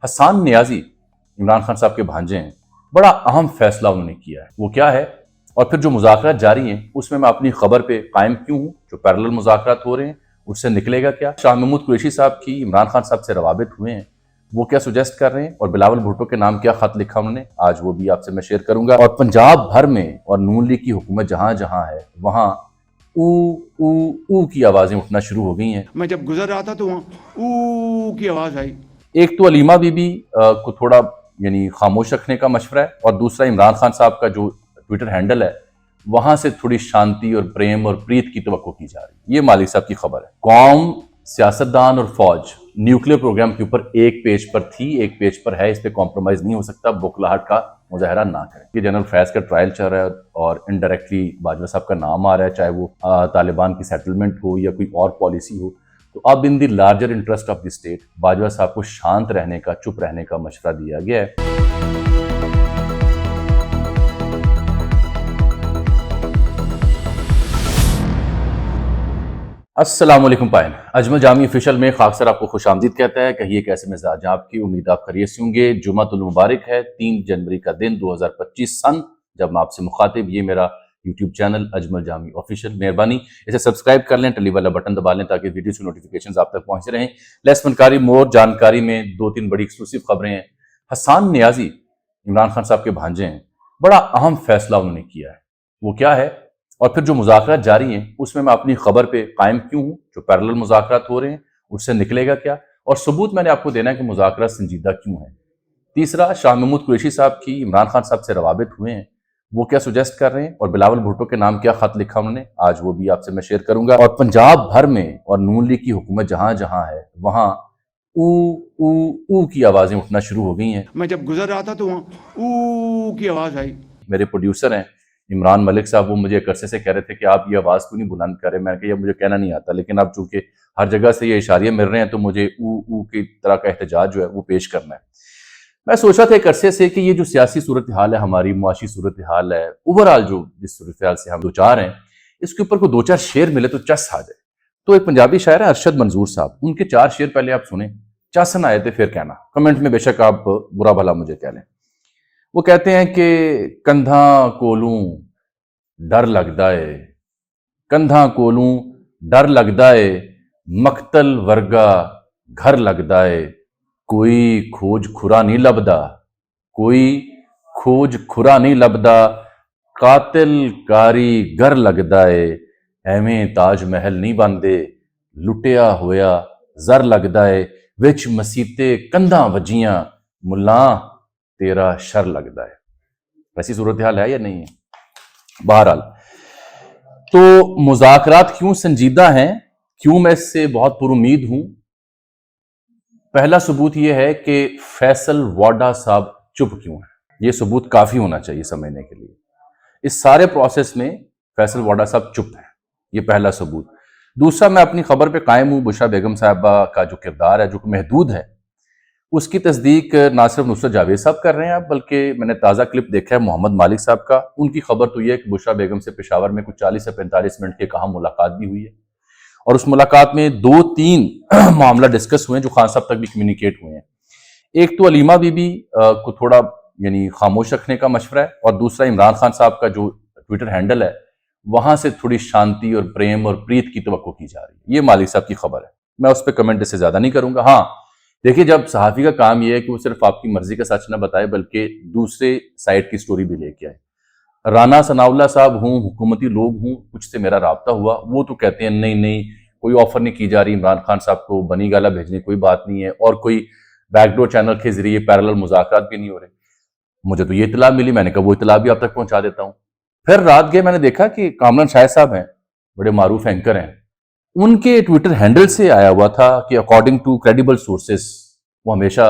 حسان نیازی عمران خان صاحب کے بھانجے ہیں، بڑا اہم فیصلہ انہوں نے کیا ہے۔ وہ کیا ہے اور پھر جو مذاکرات جاری ہیں اس میں اپنی خبر پہ قائم کیوں ہوں؟ جو پیرلل مذاکرات ہو رہے ہیں اس سے نکلے گا کیا؟ شاہ محمود قریشی صاحب کی عمران خان صاحب سے روابط ہوئے ہیں، وہ کیا سجیسٹ کر رہے ہیں؟ اور بلاول بھٹو کے نام کیا خط لکھا انہوں نے، آج وہ بھی آپ سے میں شیئر کروں گا۔ اور پنجاب بھر میں اور نون لیگ کی حکومت جہاں جہاں ہے وہاں او او او کی آوازیں اٹھنا شروع ہو گئی ہیں۔ میں جب گزر رہا تھا تو وہاں او کی آواز آئی۔ ایک تو علیمہ بی بی کو تھوڑا خاموش رکھنے کا مشورہ ہے، اور دوسرا عمران خان صاحب کا جو ٹویٹر ہینڈل ہے وہاں سے تھوڑی شانتی اور پریم اور پریت کی توقع کی جا رہی ہے۔ یہ مالک صاحب کی خبر ہے۔ قوم، سیاستدان اور فوج نیوکلیر پروگرام کے اوپر ایک پیج پر تھی، ایک پیج پر ہے، اس پہ کمپرومائز نہیں ہو سکتا، بوکھلاہٹ کا مظاہرہ نہ کریں۔ یہ جنرل فیض کا ٹرائل چل رہا ہے اور انڈائریکٹلی باجوہ صاحب کا نام آ رہا ہے، چاہے وہ طالبان کی سیٹلمنٹ ہو یا کوئی اور پالیسی ہو، تو اب in the larger interest of the state Bajwa صاحب کو شانت رہنے کا، چپ رہنے کا مشورہ دیا گیا ہے۔ السلام علیکم پائن، اجمل جامی آفیشل میں خاک سر آپ کو خوش آمدید کہتا ہے۔ کہیے کیسے مزاج آپ کی، امید آپ خیریت سے ہوں گے۔ جمعہ المبارک ہے، 3 جنوری کا دن 2025 سن جب میں آپ سے مخاطب۔ یہ میرا یوٹیوب چینل اجمل جامی آفیشل، مہربانی اسے سبسکرائب کر لیں، ٹلی والا بٹن دبا لیں تاکہ ویڈیوز کی نوٹیفیکیشنز آپ تک پہنچتے رہیں۔ لیس فنکاری مور جانکاری میں 2-3 بڑی ایکسکلوسیو خبریں ہیں۔ حسان نیازی عمران خان صاحب کے بھانجے ہیں، بڑا اہم فیصلہ انہوں نے کیا ہے۔ وہ کیا ہے اور پھر جو مذاکرات جاری ہیں اس میں اپنی خبر پہ قائم کیوں ہوں؟ جو پیرلل مذاکرات ہو رہے ہیں اس سے نکلے گا کیا؟ اور ثبوت میں نے آپ کو دینا ہے کہ مذاکرات سنجیدہ کیوں ہیں۔ تیسرا، شاہ محمود قریشی صاحب کی عمران خان صاحب سے روابط ہوئے ہیں، وہ کیا سجیسٹ کر رہے ہیں؟ اور بلاول بھٹو کے نام کیا خط لکھا انہوں نے، آج وہ بھی آپ سے میں شیئر کروں گا۔ اور پنجاب بھر میں اور نون لیگ کی حکومت جہاں جہاں ہے وہاں او او او کی آوازیں اٹھنا شروع ہو گئی ہیں۔ میں جب گزر رہا تھا تو وہاں او کی آواز آئی۔ میرے پروڈیوسر ہیں عمران ملک صاحب، وہ مجھے ایک عرصے سے کہہ رہے تھے کہ آپ یہ آواز کیوں نہیں بلند کر رہے۔ میں نے کہا یہ مجھے کہنا نہیں آتا، لیکن اب چونکہ ہر جگہ سے یہ اشاریے مل رہے ہیں تو مجھے او او کی طرح کا احتجاج جو ہے وہ پیش کرنا ہے۔ میں سوچا تھا ایک عرصے سے کہ یہ جو سیاسی صورتحال ہے، ہماری معاشی صورتحال ہے، اوورآل جو جس صورتحال سے ہم دوچار ہیں، اس کے اوپر کوئی 2-4 شعر ملے تو چس آ جائے۔ تو ایک پنجابی شاعر ہے ارشد منظور صاحب، ان کے 4 شعر پہلے آپ سنیں، چس نہ آئے تھے پھر کہنا، کمنٹ میں بے شک آپ برا بھلا مجھے کہہ لیں۔ وہ کہتے ہیں کہ کندھاں کولوں ڈر لگدا ہے، کندھاں کولوں ڈر لگدا ہے، مقتل ورگا گھر لگدا ہے، کوئی کھوج کھرا نہیں لبدا، کوئی کھوج کھرا نہیں لبدا، قاتل کاری گر لگدا ہے، ایویں تاج محل نہیں بندے، لٹیا ہویا زر لگدا ہے، وچ مسیتے کندھاں وجیاں، ملاں تیرا شر لگدا ہے۔ ایسی صورتحال ہے یا نہیں ہے؟ بہرحال تو مذاکرات کیوں سنجیدہ ہیں، کیوں میں اس سے بہت پر امید ہوں؟ پہلا ثبوت یہ ہے کہ فیصل واڈا صاحب چپ کیوں ہیں۔ یہ ثبوت کافی ہونا چاہیے سمجھنے کے لیے۔ اس سارے پروسیس میں فیصل واڈا صاحب چپ ہیں، یہ پہلا ثبوت۔ دوسرا، میں اپنی خبر پہ قائم ہوں۔ بشرا بیگم صاحبہ کا جو کردار ہے جو کہ محدود ہے، اس کی تصدیق نہ صرف نصرت جاوید صاحب کر رہے ہیں بلکہ میں نے تازہ کلپ دیکھا ہے محمد مالک صاحب کا، ان کی خبر تو یہ ہے کہ بشرا بیگم سے پشاور میں کچھ 40 سے 45 منٹ کے کہاں ملاقات بھی ہوئی ہے، اور اس ملاقات میں 2-3 معاملہ ڈسکس ہوئے ہیں جو خان صاحب تک بھی کمیونیکیٹ ہوئے ہیں۔ ایک تو علیمہ بی بی کو تھوڑا خاموش رکھنے کا مشورہ ہے، اور دوسرا عمران خان صاحب کا جو ٹویٹر ہینڈل ہے وہاں سے تھوڑی شانتی اور پریم اور پریت کی توقع کی جا رہی ہے۔ یہ مالک صاحب کی خبر ہے، میں اس پہ کمنٹ اس سے زیادہ نہیں کروں گا۔ ہاں دیکھیے، جب صحافی کا کام یہ ہے کہ وہ صرف آپ کی مرضی کا سچ نہ بتائے بلکہ دوسرے سائٹ کی سٹوری بھی لے کے آئے۔ رانا ثناء اللہ صاحب ہوں، حکومتی لوگ ہوں، کچھ سے میرا رابطہ ہوا، وہ تو کہتے ہیں نہیں کوئی آفر نہیں کی جا رہی عمران خان صاحب کو، بنی گالا بھیجنے کوئی بات نہیں ہے، اور کوئی بیک ڈور چینل کے ذریعے پیرلل مذاکرات بھی نہیں ہو رہے۔ مجھے تو یہ اطلاع ملی، میں نے کہا وہ اطلاع بھی آپ تک پہنچا دیتا ہوں۔ پھر رات گئے، میں نے دیکھا کہ کامران شاہد صاحب ہیں، بڑے معروف اینکر ہیں، ان کے ٹویٹر ہینڈل سے آیا ہوا تھا کہ اکارڈنگ ٹو کریڈیبل سورسز، وہ ہمیشہ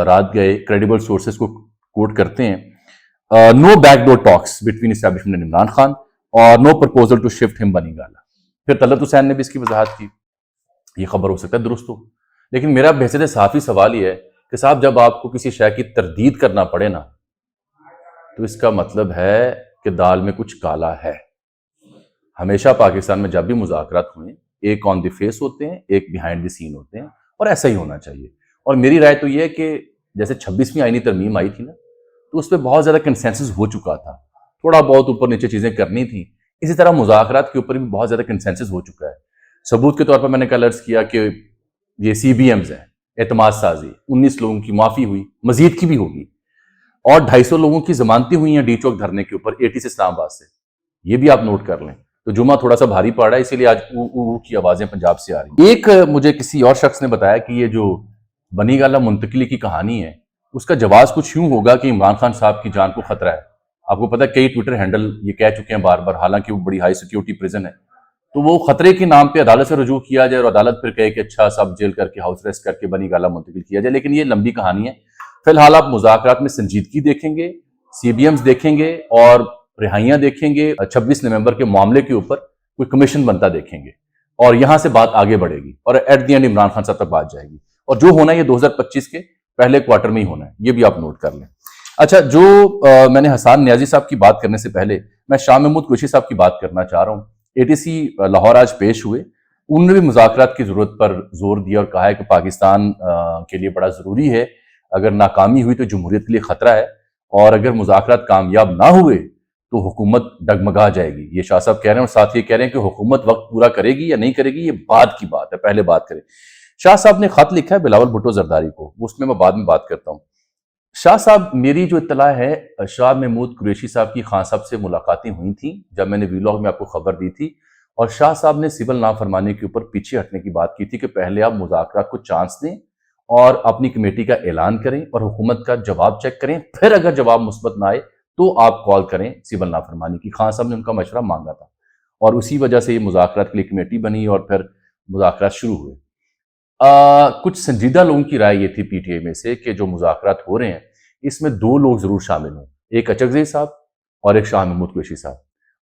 رات گئے کریڈیبل سورسز کو کوٹ کرتے ہیں، no back door talks between establishment and Imran Khan اور نو پرپوزل ٹو شفٹ ہم بنی گالا۔ پھر طلعت حسین نے بھی اس کی وضاحت کی۔ یہ خبر ہو سکتا ہے درست ہو، لیکن میرا بحیثیت صحافی سوال یہ ہے کہ صاحب جب آپ کو کسی شے کی تردید کرنا پڑے نا تو اس کا مطلب ہے کہ دال میں کچھ کالا ہے۔ ہمیشہ پاکستان میں جب بھی مذاکرات ہوئے، ایک آن دی فیس ہوتے ہیں، ایک بیہائنڈ دی سین ہوتے ہیں، اور ایسا ہی ہونا چاہیے۔ اور میری رائے تو یہ ہے کہ جیسے 26ویں آئینی ترمیم آئی تھی نا، تو اس پہ بہت زیادہ کنسنسس ہو چکا تھا، تھوڑا بہت اوپر نیچے چیزیں کرنی تھیں. اسی طرح مذاکرات کے اوپر بھی بہت زیادہ کنسنسس ہو چکا ہے. ثبوت کے طور پر میں نے کل عرض کیا کہ یہ CBMs ہیں، اعتماد سازی، 19 لوگوں کی معافی ہوئی، مزید کی بھی ہوگی، اور 250 لوگوں کی ضمانتیں ہوئی ہیں ڈی چوک دھرنے کے اوپر AT سے اسلام آباد سے. یہ بھی آپ نوٹ کر لیں. تو جمعہ تھوڑا سا بھاری پڑ رہا ہے، اسی لیے آج او او کی آوازیں پنجاب سے آ رہی ہیں. ایک مجھے کسی اور شخص نے بتایا کہ یہ جو بنی گالہ منتقلی کی کہانی ہے اس کا جواز کچھ یوں ہوگا کہ عمران خان صاحب کی جان کو خطرہ ہے. آپ کو پتہ ہے کئی ٹویٹر ہینڈل یہ کہہ چکے ہیں بار بار، حالانکہ وہ بڑی ہائی سیکیورٹی پریزن ہے، تو وہ خطرے کے نام پہ عدالت سے رجوع کیا جائے اور عدالت پھر کہے کہ اچھا سب جیل کر کے ہاؤس ریسٹ کر کے بنی گالہ منتقل کیا جائے. لیکن یہ لمبی کہانی ہے. فی الحال آپ مذاکرات میں سنجیدگی دیکھیں گے، CBMs دیکھیں گے اور رہائیاں دیکھیں گے. 26 نومبر کے معاملے کے اوپر کوئی کمیشن بنتا دیکھیں گے اور یہاں سے بات آگے بڑھے گی اور at the end Imran Khan صاحب تک بات جائے گی. اور جو ہونا ہے یہ 2025 کے پہلے کوارٹر میں ہی ہونا ہے، یہ بھی آپ نوٹ کر لیں. اچھا، جو میں نے حسان نیازی صاحب کی بات کرنے سے پہلے میں شاہ محمود قریشی صاحب کی بات کرنا چاہ رہا ہوں. ATC لاہور آج پیش ہوئے. انہوں نے بھی مذاکرات کی ضرورت پر زور دیا اور کہا ہے کہ پاکستان کے لیے بڑا ضروری ہے، اگر ناکامی ہوئی تو جمہوریت کے لیے خطرہ ہے، اور اگر مذاکرات کامیاب نہ ہوئے تو حکومت ڈگمگا جائے گی. یہ شاہ صاحب کہہ رہے ہیں، اور ساتھ یہ کہہ رہے ہیں کہ حکومت وقت پورا کرے گی یا نہیں کرے گی یہ بعد کی بات ہے، پہلے بات کریں. شاہ صاحب نے خط لکھا ہے بلاول بھٹو زرداری کو، اس میں بعد میں بات کرتا ہوں. شاہ صاحب، میری جو اطلاع ہے شاہ محمود قریشی صاحب کی خان صاحب سے ملاقاتیں ہوئی تھیں جب میں نے ویلاگ میں آپ کو خبر دی تھی، اور شاہ صاحب نے سول نافرمانی کے اوپر پیچھے ہٹنے کی بات کی تھی کہ پہلے آپ مذاکرات کو چانس دیں اور اپنی کمیٹی کا اعلان کریں اور حکومت کا جواب چیک کریں، پھر اگر جواب مثبت نہ آئے تو آپ کال کریں سول نافرمانی کی. خان صاحب نے ان کا مشورہ مانگا تھا اور اسی وجہ سے یہ مذاکرات کے لیے کمیٹی بنی اور پھر مذاکرات شروع ہوئے. کچھ سنجیدہ لوگوں کی رائے یہ تھی PTI میں سے کہ جو مذاکرات ہو رہے ہیں اس میں 2 لوگ ضرور شامل ہوں، ایک اچکزئی صاحب اور ایک شاہ محمود قریشی صاحب.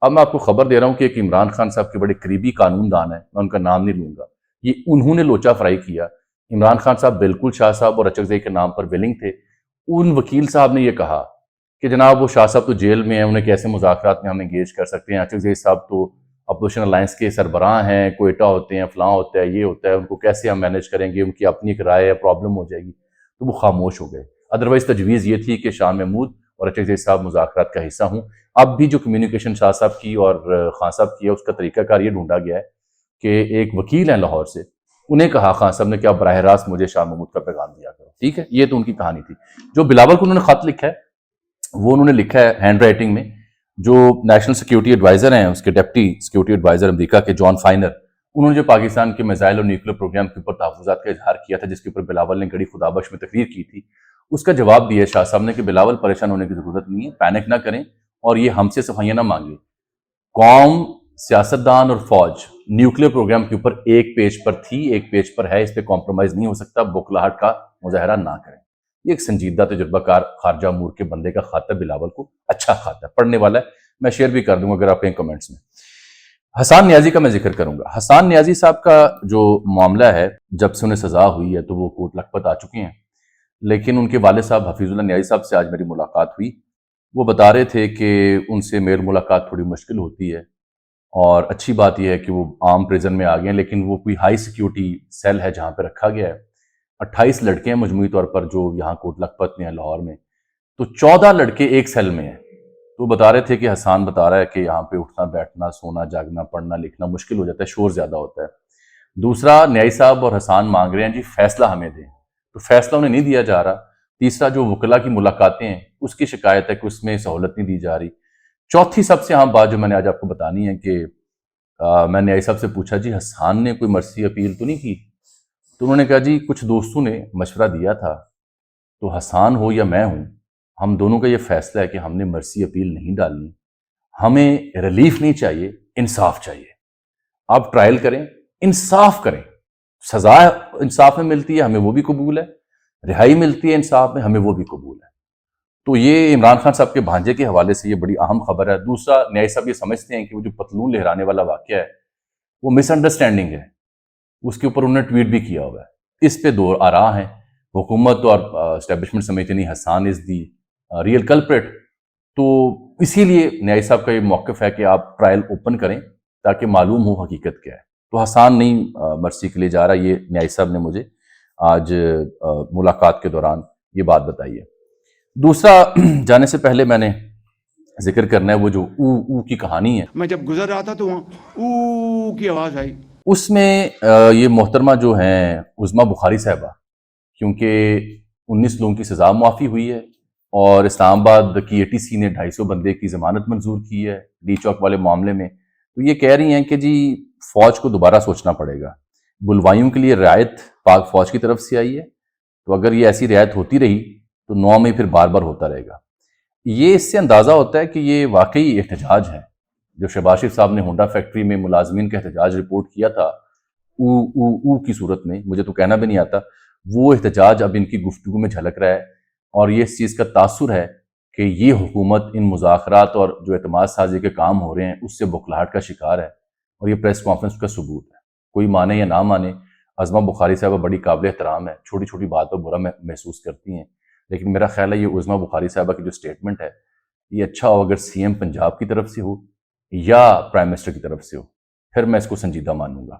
اب میں آپ کو خبر دے رہا ہوں کہ ایک عمران خان صاحب کے بڑے قریبی قانون دان ہیں، میں ان کا نام نہیں لوں گا، یہ انہوں نے لوچا فرائی کیا. عمران خان صاحب بالکل شاہ صاحب اور اچکزئی کے نام پر ویلنگ تھے. ان وکیل صاحب نے یہ کہا کہ جناب وہ شاہ صاحب تو جیل میں ہیں، انہیں کیسے مذاکرات میں ہم انگیج کر سکتے ہیں، اچکزئی صاحب تو اپوزیشن الائنس کے سربراہ ہیں، کوئٹہ ہوتے ہیں، فلاں ہوتا ہے، یہ ہوتا ہے، ان کو کیسے ہم مینیج کریں گے، ان کی اپنی ایک رائے ہے، پرابلم ہو جائے گی. تو وہ خاموش ہو گئے. ادروائز تجویز یہ تھی کہ شاہ محمود اور اچکزئی صاحب مذاکرات کا حصہ ہوں. اب بھی جو کمیونیکیشن شاہ صاحب کی اور خان صاحب کی ہے اس کا طریقہ کار یہ ڈھونڈا گیا ہے کہ ایک وکیل ہیں لاہور سے، انہیں کہا خان صاحب نے کہ آپ براہ راست مجھے شاہ محمود کا پیغام دیا کرو. ٹھیک ہے، یہ تو ان کی کہانی تھی. جو بلاول کو انہوں نے خط لکھا ہے وہ انہوں نے لکھا ہے ہینڈ رائٹنگ میں. جو نیشنل سیکیورٹی ایڈوائزر ہیں، اس کے ڈپٹی سیکیورٹی ایڈوائزر امریکہ کے جان فائنر، انہوں نے جو پاکستان کے میزائل اور نیوکلیر پروگرام کے اوپر تحفظات کا اظہار کیا تھا جس کے اوپر بلاول نے گڑی خدابخش میں تقریر کی تھی، اس کا جواب دیا شاہ صاحب نے کہ بلاول پریشان ہونے کی ضرورت نہیں ہے، پینک نہ کریں اور یہ ہم سے صفائیاں نہ مانگیں. قوم، سیاستدان اور فوج نیوکلیر پروگرام کے اوپر ایک پیج پر تھی، ایک پیج پر ہے، اس پہ کمپرومائز نہیں ہو سکتا، بوکھلاہٹ کا مظاہرہ نہ کریں. یہ ایک سنجیدہ تجربہ کار خارجہ امور کے بندے کا خط ہے بلاول کو، اچھا خط ہے، پڑھنے والا ہے، میں شیئر بھی کر دوں گا اگر آپ کہیں کمنٹس میں. حسان نیازی کا میں ذکر کروں گا. حسان نیازی صاحب کا جو معاملہ ہے، جب سے انہیں سزا ہوئی ہے تو وہ کوٹ لکھپت آ چکے ہیں، لیکن ان کے والد صاحب حفیظ اللہ نیازی صاحب سے آج میری ملاقات ہوئی. وہ بتا رہے تھے کہ ان سے میل ملاقات تھوڑی مشکل ہوتی ہے، اور اچھی بات یہ ہے کہ وہ عام پریزن میں آ گئے ہیں، لیکن وہ کوئی ہائی سیکیورٹی سیل ہے جہاں پہ رکھا گیا ہے. 28 لڑکے ہیں مجموعی طور پر جو یہاں کوٹ لکھپت میں ہیں لاہور میں، تو 14 لڑکے ایک سیل میں ہیں. تو وہ بتا رہے تھے کہ حسان بتا رہا ہے کہ یہاں پہ اٹھنا بیٹھنا، سونا جاگنا، پڑھنا لکھنا مشکل ہو جاتا ہے، شور زیادہ ہوتا ہے. دوسرا، نیائی صاحب اور حسان مانگ رہے ہیں جی فیصلہ ہمیں دیں، تو فیصلہ انہیں نہیں دیا جا رہا. تیسرا، جو وکلا کی ملاقاتیں ہیں اس کی شکایت ہے کہ اس میں سہولت نہیں دی جا رہی. چوتھی سب سے اہم بات جو میں نے آج آپ کو بتانی ہے کہ میں نے نیائی صاحب سے پوچھا جی حسان نے کوئی مرسی اپیل تو نہیں کی؟ تو انہوں نے کہا جی کچھ دوستوں نے مشورہ دیا تھا، تو حسان ہو یا میں ہوں، ہم دونوں کا یہ فیصلہ ہے کہ ہم نے مرسی اپیل نہیں ڈالنی. ہمیں ریلیف نہیں چاہیے، انصاف چاہیے. آپ ٹرائل کریں، انصاف کریں، سزا انصاف میں ملتی ہے ہمیں وہ بھی قبول ہے، رہائی ملتی ہے انصاف میں ہمیں وہ بھی قبول ہے. تو یہ عمران خان صاحب کے بھانجے کے حوالے سے یہ بڑی اہم خبر ہے. دوسرا، نیائی صاحب یہ سمجھتے ہیں کہ وہ جو پتلون لہرانے والا واقعہ ہے وہ مس انڈرسٹینڈنگ ہے، اس کے اوپر انہوں نے ٹویٹ بھی کیا ہوا ہے. اس پہ 2 آراء ہیں. حکومت اور اسٹیبلشمنٹ سمجھتے نہیں حسان از دی ریئل کلپریٹ. تو اسی لیے نیائی صاحب کا یہ موقف ہے کہ آپ ٹرائل اوپن کریں تاکہ معلوم ہو حقیقت کیا ہے. تو حسان نہیں مرسی کے لیے جا رہا، یہ نیائی صاحب نے مجھے آج ملاقات کے دوران یہ بات بتائی ہے۔ دوسرا جانے سے پہلے میں نے ذکر کرنا ہے وہ جو او کی کہانی ہے، میں جب گزر رہا تھا تو وہاں او کی آواز آئی۔ اس میں یہ محترمہ جو ہیں عظمیٰ بخاری صاحبہ، کیونکہ 19 لوگوں کی سزا معافی ہوئی ہے اور اسلام آباد کی ATC نے 250 بندے کی ضمانت منظور کی ہے ڈی چوک والے معاملے میں، تو یہ کہہ رہی ہیں کہ جی فوج کو دوبارہ سوچنا پڑے گا، بلوائیوں کے لیے رعایت پاک فوج کی طرف سے آئی ہے، تو اگر یہ ایسی رعایت ہوتی رہی تو 9 میں پھر بار بار ہوتا رہے گا۔ یہ اس سے اندازہ ہوتا ہے کہ یہ واقعی احتجاج ہے۔ جو شہباز شریف صاحب نے ہونڈا فیکٹری میں ملازمین کا احتجاج رپورٹ کیا تھا او کی صورت میں، مجھے تو کہنا بھی نہیں آتا، وہ احتجاج اب ان کی گفتگو میں جھلک رہا ہے، اور یہ اس چیز کا تاثر ہے کہ یہ حکومت ان مذاکرات اور جو اعتماد سازی کے کام ہو رہے ہیں اس سے بخلاہٹ کا شکار ہے، اور یہ پریس کانفرنس کا ثبوت ہے۔ کوئی مانے یا نہ مانے، عظمیٰ بخاری صاحبہ بڑی قابل احترام ہے، چھوٹی چھوٹی بات پر برا محسوس کرتی ہیں، لیکن میرا خیال ہے یہ عظمیٰ بخاری صاحبہ کی جو سٹیٹمنٹ ہے یہ اچھا ہو اگر CM پنجاب کی طرف سے ہو یا پرائم منسٹر کی طرف سے ہو، پھر میں اس کو سنجیدہ مانوں گا۔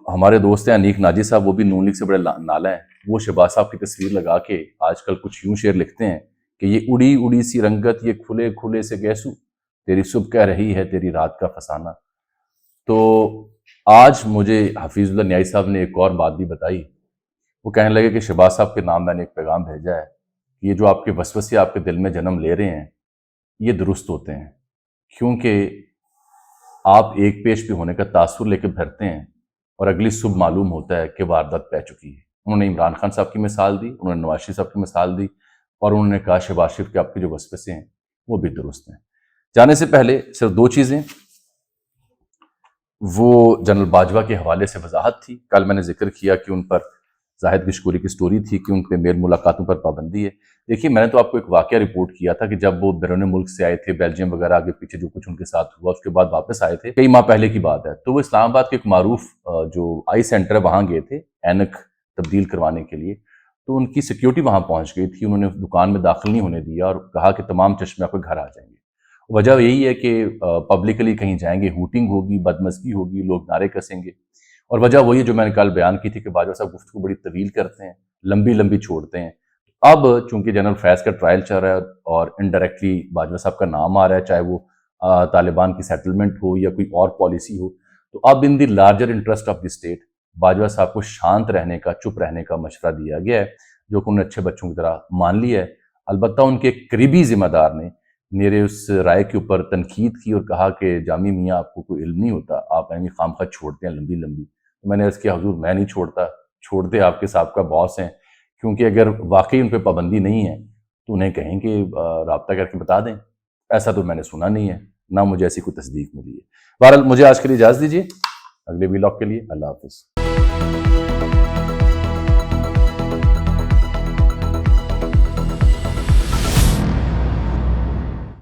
ہمارے دوست ہیں انیک ناجی صاحب، وہ بھی نون لیگ سے بڑے نالہ ہیں، وہ شہباز صاحب کی تصویر لگا کے آج کل کچھ یوں شعر لکھتے ہیں کہ یہ اڑی اڑی سی رنگت، یہ کھلے کھلے سے گیسو، تیری صبح کہہ رہی ہے تیری رات کا فسانہ۔ تو آج مجھے حفیظ اللہ نیائی صاحب نے ایک اور بات بھی بتائی، وہ کہنے لگے کہ شہباز صاحب کے نام میں نے ایک پیغام بھیجا ہے کہ یہ جو آپ کے وسوسے آپ کے دل میں جنم لے رہے ہیں یہ درست ہوتے ہیں، کیونکہ آپ ایک پیش پہ ہونے کا تاثر لے کے پھرتے ہیں اور اگلی صبح معلوم ہوتا ہے کہ واردات پہ چکی ہے۔ انہوں نے عمران خان صاحب کی مثال دی، انہوں نے نواز شریف صاحب کی مثال دی، اور انہوں نے کہا شہباز شریف کے آپ کے جو وسوسے ہیں وہ بھی درست ہیں۔ جانے سے پہلے صرف 2 چیزیں، وہ جنرل باجوہ کے حوالے سے وضاحت تھی، کل میں نے ذکر کیا کہ ان پر زاہد گشکوری کی سٹوری تھی کہ ان پہ میل ملاقاتوں پر پابندی ہے۔ دیکھیے میں نے تو آپ کو ایک واقعہ رپورٹ کیا تھا کہ جب وہ بیرون ملک سے آئے تھے، بیلجیم وغیرہ آگے پیچھے جو کچھ ان کے ساتھ ہوا، اس کے بعد واپس آئے تھے، کئی ماہ پہلے کی بات ہے، تو وہ اسلام آباد کے ایک معروف جو آئی سینٹر ہے وہاں گئے تھے اینک تبدیل کروانے کے لیے، تو ان کی سیکیورٹی وہاں پہنچ گئی تھی، انہوں نے دکان میں داخل نہیں ہونے دیا اور کہا کہ تمام چشمے آپ کے گھر آ جائیں گے۔ وجہ یہی ہے کہ پبلکلی کہیں جائیں گے، ہوٹنگ ہوگی، بدمزگی ہوگی، لوگ نعرے کسیں گے، اور وجہ وہی ہے جو میں نے کل بیان کی تھی کہ باجوہ صاحب گفتگو بڑی طویل کرتے ہیں، لمبی لمبی چھوڑتے ہیں۔ اب چونکہ جنرل فیض کا ٹرائل چل رہا ہے اور انڈائریکٹلی باجوہ صاحب کا نام آ رہا ہے، چاہے وہ طالبان کی سیٹلمنٹ ہو یا کوئی اور پالیسی ہو، تو اب in the larger interest of the state Bajwa صاحب کو شانت رہنے کا، چپ رہنے کا مشورہ دیا گیا ہے، جو کہ انہوں نے اچھے بچوں کی طرح مان لیا ہے۔ البتہ ان کے قریبی ذمہ دار نے میرے اس رائے کے اوپر تنقید کی اور کہا کہ جامی میاں آپ کو کوئی علم نہیں ہوتا، آپ ایویں خام خواہ چھوڑتے ہیں لمبی لمبی۔ میں نے عرض کیا حضور میں نہیں چھوڑتا، چھوڑتے آپ کے سابقہ باس ہیں، کیونکہ اگر واقعی ان پہ پابندی نہیں ہے تو انہیں کہیں کہ رابطہ کر کے بتا دیں، ایسا تو میں نے سنا نہیں ہے، نہ مجھے ایسی کوئی تصدیق ملی ہے۔ بہرحال مجھے آج کے لیے اجازت دیجیے، اگلے ویلاگ کے لیے اللہ حافظ۔